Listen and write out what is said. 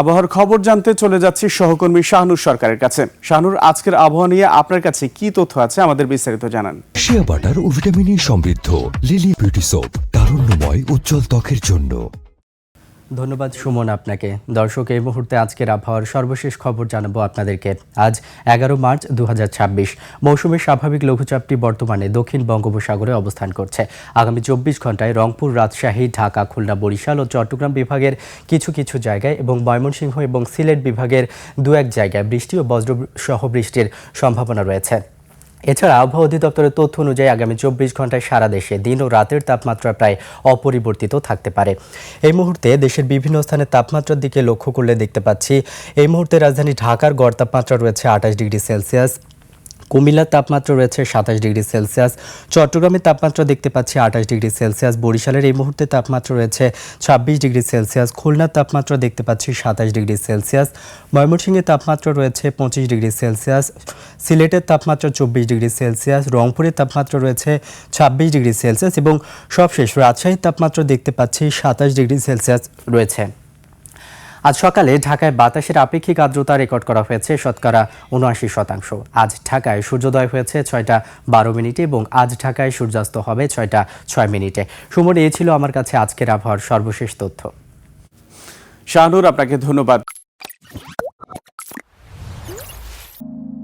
আবহাওয়ার খবর জানতে চলে যাচ্ছি সহকর্মী শাহনুর সরকারের কাছে। শাহনুর, আজকের আবহাওয়া নিয়ে আপনার কাছে কি তথ্য আছে, আমাদের বিস্তারিত জানান। শিয়া বাটার ও ভিটামিন ই সমৃদ্ধ লিলি বিউটি সোপ, তারুণ্যময় উজ্জ্বল ত্বকের জন্য। ধন্যবাদ সুমন আপনাকে। দর্শক, এই মুহূর্তে আজকের আবহাওয়ার সর্বশেষ খবর জানাবো আপনাদেরকে। আজ 11 মার্চ 2026। মৌসুমী স্বাভাবিক লঘুচাপটি বর্তমানে দক্ষিণ বঙ্গোপসাগরে অবস্থান করছে। আগামী 24 ঘন্টায় রংপুর, রাজশাহী, ঢাকা, খুলনা, বরিশাল ও চট্টগ্রাম বিভাগের কিছু কিছু জায়গায় এবং ময়মনসিংহ এবং সিলেট বিভাগের দু এক জায়গায় বৃষ্টি ও বজ্রসহ বৃষ্টির সম্ভাবনা রয়েছে। এছাড়া আবহাওয়া অধিদপ্তরের তথ্য অনুযায়ী আগামী 24 ঘন্টায় সারা দেশে দিন ও রাতের তাপমাত্রা প্রায় অপরিবর্তিত থাকতে পারে। এই মুহূর্তে দেশের বিভিন্ন স্থানে তাপমাত্রার দিকে লক্ষ্য করলে দেখতে পাচ্ছি, এই মুহূর্তে রাজধানী ঢাকার গড় তাপমাত্রা রয়েছে 28 ডিগ্রি সেলসিয়াস, কুমিল্লার তাপমাত্রা রয়েছে 27 ডিগ্রি সেলসিয়াস, চট্টগ্রামের তাপমাত্রা দেখতে পাচ্ছি 28 ডিগ্রি সেলসিয়াস, বরিশালের এই মুহূর্তে তাপমাত্রা রয়েছে 26 ডিগ্রি সেলসিয়াস, খুলনার তাপমাত্রা দেখতে পাচ্ছি 27 ডিগ্রি সেলসিয়াস, ময়মনসিংহের তাপমাত্রা রয়েছে 25 ডিগ্রি সেলসিয়াস, সিলেটের তাপমাত্রা 24 ডিগ্রি সেলসিয়াস, রংপুরের তাপমাত্রা রয়েছে 26 ডিগ্রি সেলসিয়াস এবং সবশেষ রাজশাহীর তাপমাত্রা দেখতে পাচ্ছি 27 ডিগ্রি সেলসিয়াস রয়েছে। আজ সকালে ঢাকায় বাতাসের আপেক্ষিক আর্দ্রতা রেকর্ড করা হয়েছে 79%। আজ ঢাকায় সূর্যোদয় হয়েছে 6টা12 এবং আজ ঢাকায় সূর্যাস্ত হবে 6টা6 সুমন, এই ছিল আমার কাছে আজকের আবহাওয়ার সর্বশেষ তথ্য। শাহনুর, আপনাকে ধন্যবাদ।